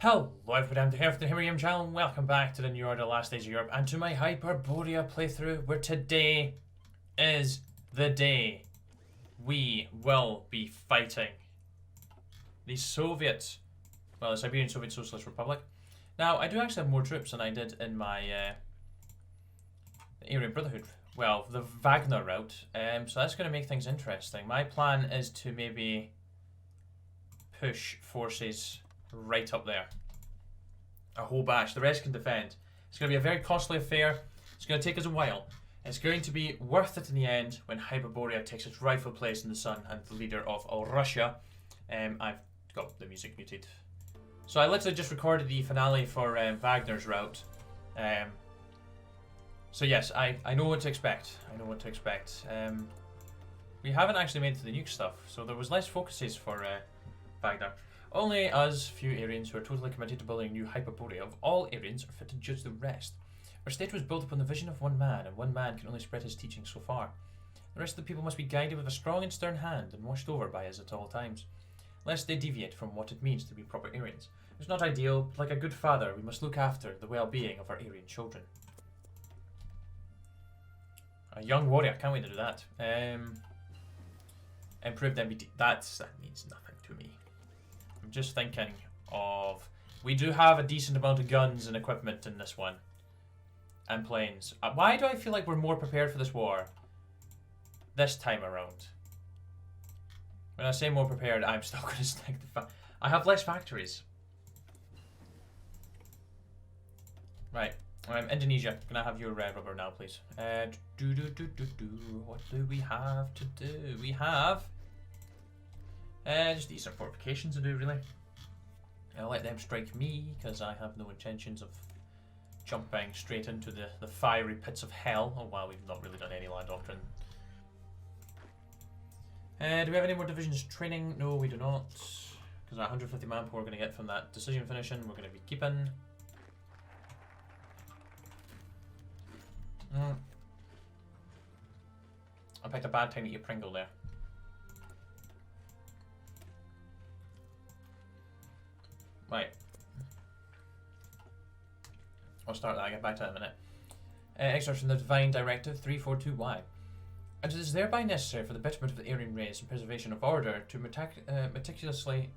Hello everybody, I'm here for the Hyperborea channel and welcome back to the New Order Last Days of Europe and to my Hyperborea playthrough, where today is the day we will be fighting the the Siberian Soviet Socialist Republic. Now, I do actually have more troops than I did in my Aryan Brotherhood, well, the Wagner route, so that's going to make things interesting. My plan is to maybe push forces right up there. A whole batch. The rest can defend. It's going to be a very costly affair. It's going to take us a while. It's going to be worth it in the end when Hyperborea takes its rightful place in the sun and the leader of all Russia. I've got the music muted. So I literally just recorded the finale for Wagner's route. So yes, I know what to expect. I know what to expect. We haven't actually made it to the nuke stuff, so there was less focuses for Wagner. Only us, few Aryans who are totally committed to building a new Hyperborea of all Aryans, are fit to judge the rest. Our state was built upon the vision of one man, and one man can only spread his teachings so far. The rest of the people must be guided with a strong and stern hand, and watched over by us at all times, lest they deviate from what it means to be proper Aryans. It's not ideal, but like a good father, we must look after the well-being of our Aryan children. A young warrior, can't wait to do that. Improved MBT, that means nothing to me. I'm just thinking of... We do have a decent amount of guns and equipment in this one. And planes. Why do I feel like we're more prepared for this war this time around? When I say more prepared, I'm still going to stick the I have less factories. Right. Indonesia, can I have your rubber now, please? What do we have to do? We have... just decent fortifications to do, really. I'll let them strike me, because I have no intentions of jumping straight into the fiery pits of hell. Oh wow, we've not really done any land doctrine. Do we have any more divisions training? No, we do not. Because our 150 manpower we're going to get from that decision finishing, we're going to be keeping. I picked a bad time to eat a Pringle there. Right. I'll start that, I'll get back to that in a minute. Excerpt from the Divine Directive 342Y. And it is thereby necessary for the betterment of the Aryan race and preservation of order to meticulously,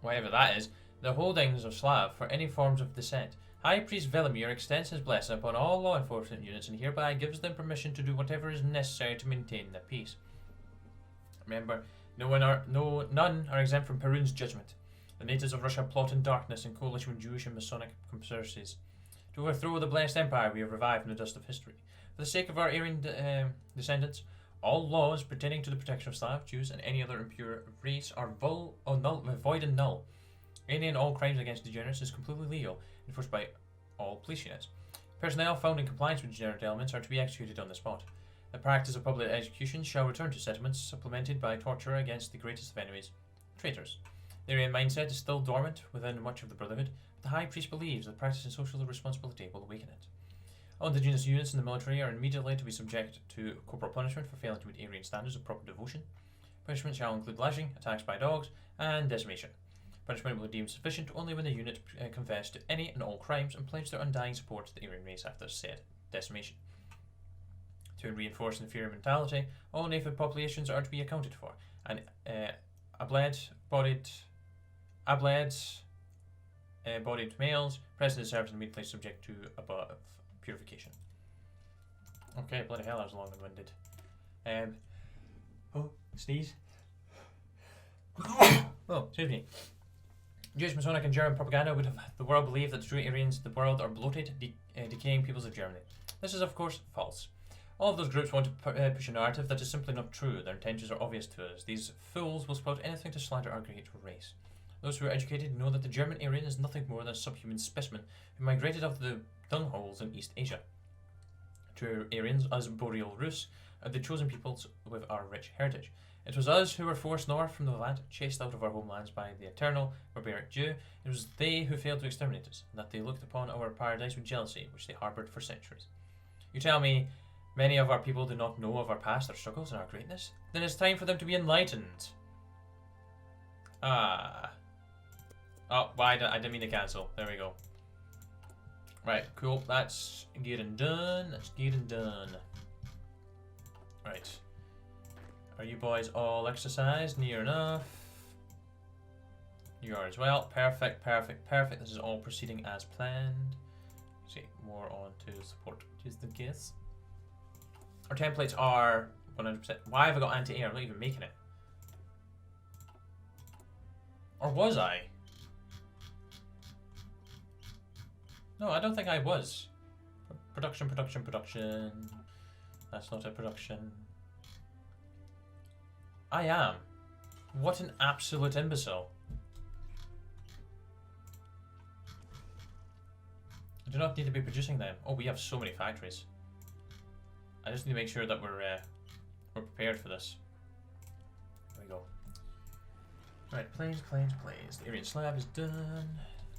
whatever that is, the holdings of Slav for any forms of descent. High Priest Velimir extends his blessing upon all law enforcement units and hereby gives them permission to do whatever is necessary to maintain the peace. Remember, none are exempt from Perun's judgment. The natives of Russia plot in darkness in coalition with Jewish and Masonic conspiracies. To overthrow the blessed empire we have revived from the dust of history. For the sake of our Aryan descendants, all laws pertaining to the protection of Slav, Jews, and any other impure race are void and null. Any and all crimes against degenerates is completely legal, enforced by all police units. Personnel found in compliance with degenerate elements are to be executed on the spot. The practice of public execution shall return to settlements, supplemented by torture against the greatest of enemies, traitors. The Aryan mindset is still dormant within much of the Brotherhood, but the High Priest believes that practicing social responsibility will awaken it. All indigenous units in the military are immediately to be subject to corporal punishment for failing to meet Aryan standards of proper devotion. Punishment shall include lashing, attacks by dogs, and decimation. Punishment will be deemed sufficient only when the unit confess to any and all crimes and pledge their undying support to the Aryan race after said decimation. To reinforce the inferior mentality, all native populations are to be accounted for, and bodied males present in service and immediately subject to above purification. Okay, bloody hell, I was long and winded. Oh, sneeze. Oh, excuse me. Jewish, Masonic, and German propaganda would have the world believe that the true Aryans of the world are bloated, decaying peoples of Germany. This is, of course, false. All of those groups want to push a narrative that is simply not true. Their intentions are obvious to us. These fools will spout anything to slander our great race. Those who are educated know that the German Aryan is nothing more than a subhuman specimen who migrated out of the dungholes in East Asia. True Aryans, us Boreal Rus, are the chosen peoples with our rich heritage. It was us who were forced north from the Levant, chased out of our homelands by the eternal, barbaric Jew. It was they who failed to exterminate us, and that they looked upon our paradise with jealousy, which they harboured for centuries. You tell me many of our people do not know of our past, our struggles, and our greatness? Then it's time for them to be enlightened. Ah. Oh, why I didn't mean to cancel. There we go. Right, cool. That's getting done. That's getting done. Right. Are you boys all exercised? Near enough. You are as well. Perfect, perfect, perfect. This is all proceeding as planned. See, more on to support just in case. Our templates are 100%. Why have I got anti-air? I'm not even making it. Or was I? No, I don't think I was. Production, production, production. That's not a production. I am. What an absolute imbecile. I do not need to be producing them. Oh, we have so many factories. I just need to make sure that we're prepared for this. There we go. Right, planes, planes, planes. The Aryan slab is done.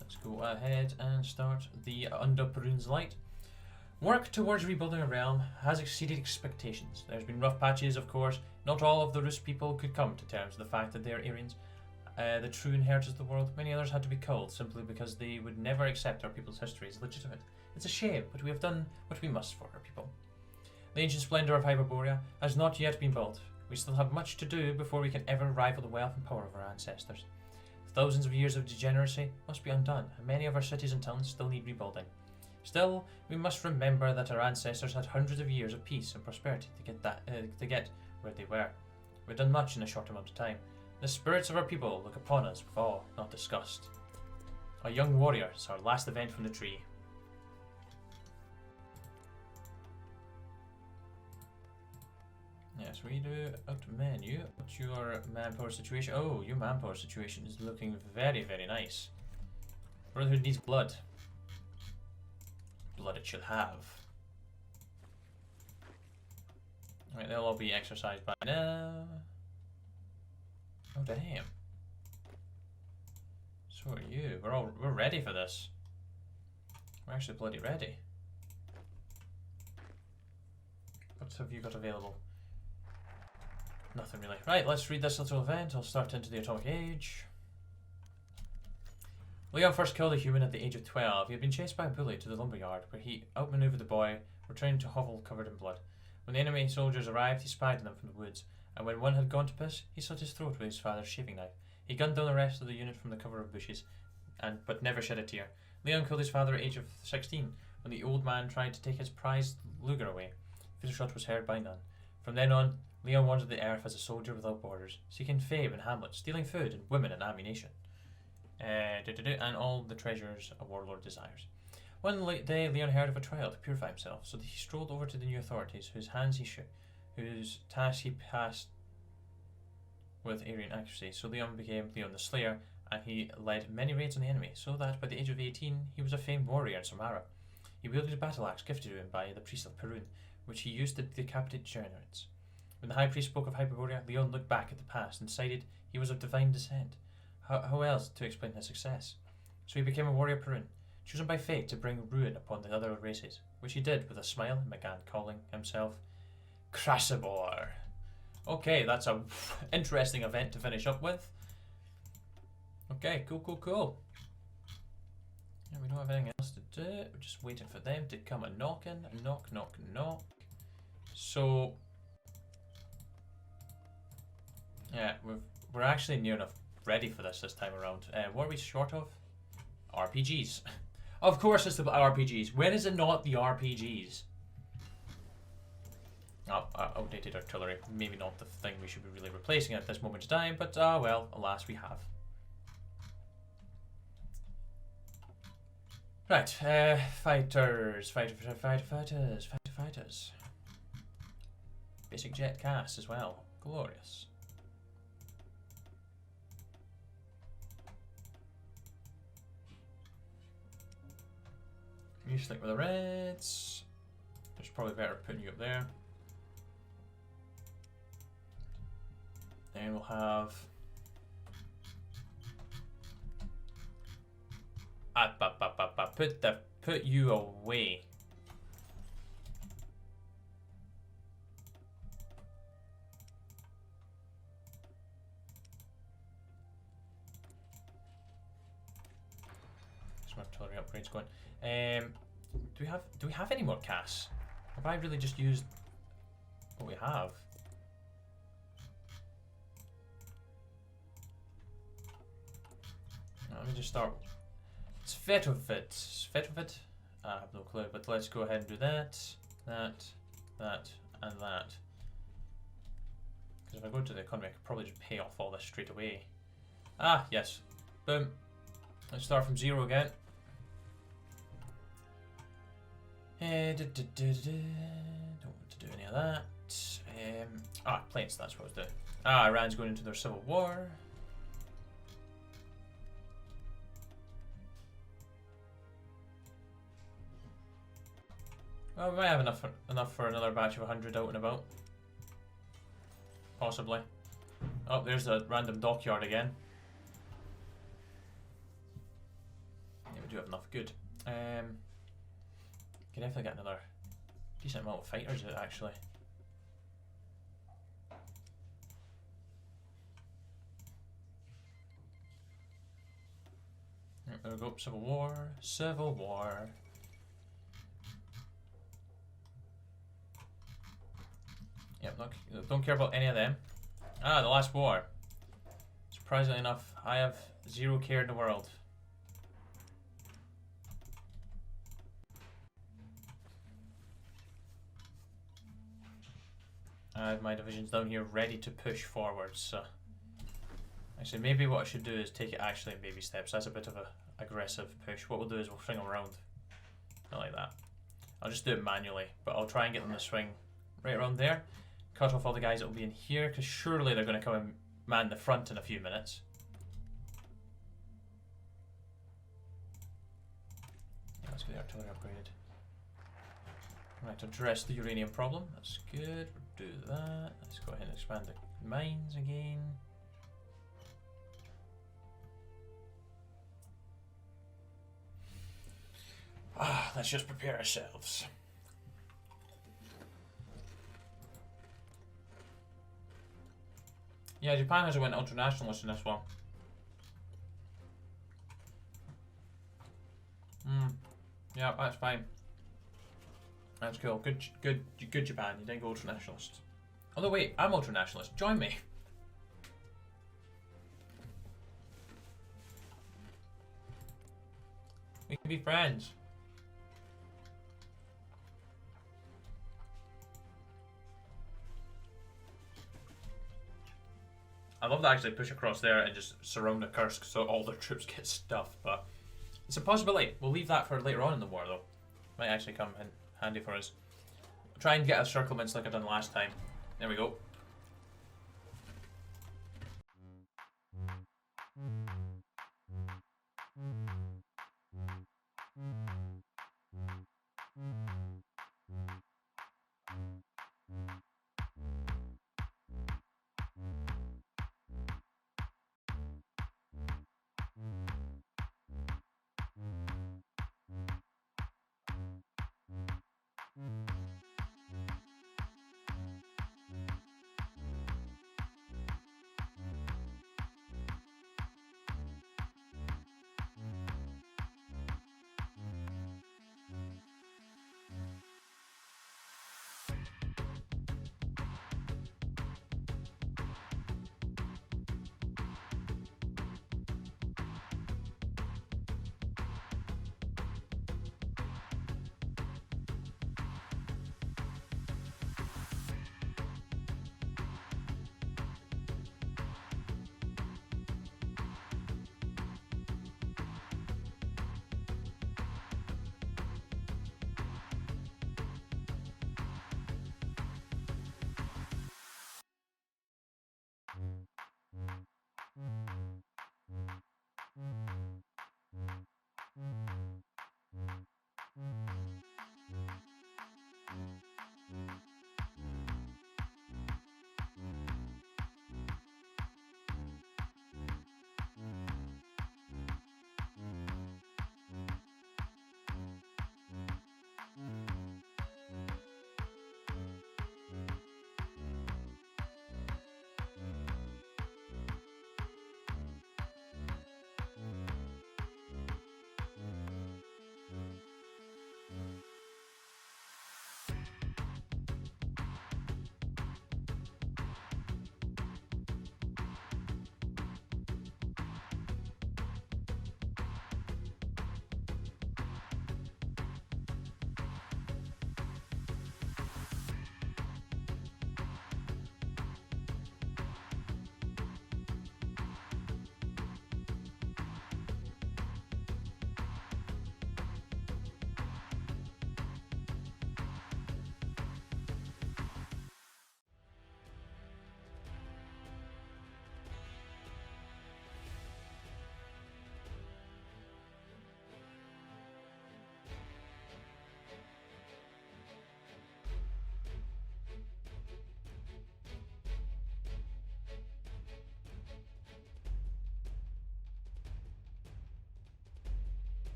Let's go ahead and start the Under Perun's Light. Work towards rebuilding a realm has exceeded expectations. There's been rough patches, of course. Not all of the Rus people could come to terms with the fact that they are Aryans, the true inheritors of the world. Many others had to be culled simply because they would never accept our people's history as legitimate. It's a shame, but we have done what we must for our people. The ancient splendour of Hyperborea has not yet been built. We still have much to do before we can ever rival the wealth and power of our ancestors. Thousands of years of degeneracy must be undone, and many of our cities and towns still need rebuilding. Still, we must remember that our ancestors had hundreds of years of peace and prosperity to get where they were. We've done much in a short amount of time. The spirits of our people look upon us with awe, not disgust. A young warrior is our last event from the tree. Yes, we do out menu. What's your manpower situation? Oh, your manpower situation is looking very, very nice. Brotherhood needs blood. Blood it should have. Alright, they'll all be exercised by now. Oh damn. So are you. We're ready for this. We're actually bloody ready. What have you got available? Nothing really. Right, let's read this little event. I'll start into the Atomic Age. Leon first killed a human at the age of 12. He had been chased by a bully to the lumberyard, where he outmaneuvered the boy, returning to hovel covered in blood. When the enemy soldiers arrived, he spied on them from the woods, and when one had gone to piss, he slit his throat with his father's shaving knife. He gunned down the rest of the unit from the cover of bushes, but never shed a tear. Leon killed his father at the age of 16, when the old man tried to take his prized Luger away. His shot was heard by none. From then on, Leon wandered the earth as a soldier without borders, seeking fame and hamlet, stealing food and women and ammunition. And all the treasures a warlord desires. One day, Leon heard of a trial to purify himself, so he strolled over to the new authorities, whose task he passed with Aryan accuracy. So Leon became Leon the Slayer, and he led many raids on the enemy, so that by the age of 18, he was a famed warrior in Samara. He wielded a battle axe gifted to him by the priest of Perun, which he used to decapitate degenerates. When the high priest spoke of Hyperborea, Leon looked back at the past and decided he was of divine descent. How else to explain his success? So he became a warrior Perun, chosen by fate to bring ruin upon the other races, which he did with a smile and began calling himself Krasabor. Okay, that's a interesting event to finish up with. Okay, cool. Yeah, we don't have anything else to do. We're just waiting for them to come a knocking. Knock. So yeah, we're actually near enough ready for this time around. What are we short of? RPGs. Of course it's the RPGs. When is it not the RPGs? Oh, outdated artillery. Maybe not the thing we should be really replacing at this moment in time, but well, alas we have. Right, fighters. Basic jet cast as well. Glorious. You stick with the reds. It's probably better putting you up there. Then we'll have put you away. some artillery upgrades going. Do we have any more casts? Have I really just used what we have? Let me just start. It's Svetovit. I have no clue, but let's go ahead and do that, that, and that. Because if I go to the economy, I could probably just pay off all this straight away. Ah, yes. Boom. Let's start from 0 again. Don't want to do any of that. Planes, that's what I was doing. Iran's going into their civil war. Well, we might have enough for another batch of 100 out and about. Possibly. Oh, there's a random dockyard again. Yeah, we do have enough. Good. Can definitely get another decent amount of fighters out, actually. There we go. Civil War. Civil War. Yep, don't care about any of them. The last war. Surprisingly enough, I have 0 care in the world. I have my divisions down here ready to push forwards, so... Actually, maybe what I should do is take it actually in baby steps. That's a bit of a aggressive push. What we'll do is we'll swing them around. Not like that. I'll just do it manually, but I'll try and get them to swing right around there. Cut off all the guys that will be in here, because surely they're going to come and man the front in a few minutes. Yeah, let's get the artillery upgraded. Right, address the uranium problem. That's good. We'll do that. Let's go ahead and expand the mines again. Let's just prepare ourselves. Yeah, Japan has went ultranationalist in this one. Yeah, that's fine. That's cool. Good Japan. You didn't go ultranationalist. Although wait, I'm ultranationalist. Join me. We can be friends. I love to actually push across there and just surround the Kursk so all their troops get stuffed, but it's a possibility. We'll leave that for later on in the war, though. Might actually come in handy for us. I'll try and get encirclements like I done last time. There we go.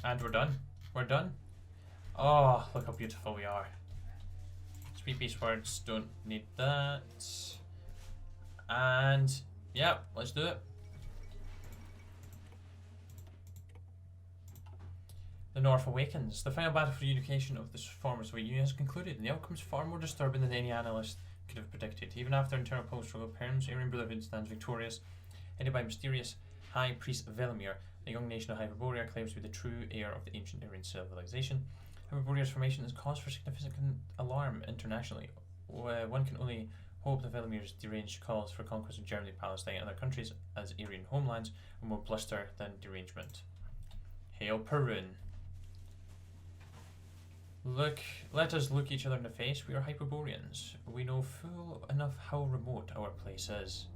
And we're done. We're done. Oh, look how beautiful we are. Three piece words, don't need that. And yeah, let's do it. The North awakens. The final battle for unification of the former Soviet Union has concluded, and the outcome is far more disturbing than any analyst could have predicted. Even after internal post struggle, Perm's Aryan Brotherhood stands victorious, headed by mysterious High Priest Velimir. The young nation of Hyperborea claims to be the true heir of the ancient Aryan civilization. Hyperborea's formation has caused for significant alarm internationally. One can only hope that Velimir's deranged calls for conquest of Germany, Palestine, and other countries as Aryan homelands are more bluster than derangement. Hail Perun. Let us look each other in the face. We are Hyperboreans. We know full enough how remote our place is.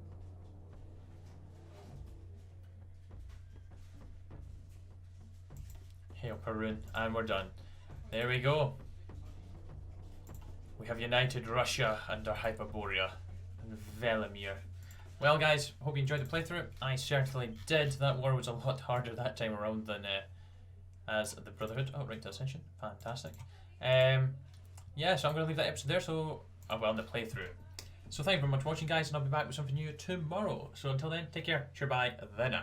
Hail Perun, and we're done. There we go. We have united Russia under Hyperborea and Velimir. Well, guys, hope you enjoyed the playthrough. I certainly did. That war was a lot harder that time around than as the Brotherhood. Oh, right to Ascension. Fantastic. Yeah, so I'm going to leave that episode there. So, well, the playthrough. So thank you very much for watching, guys, and I'll be back with something new tomorrow. So until then, take care. Sure, bye. Then.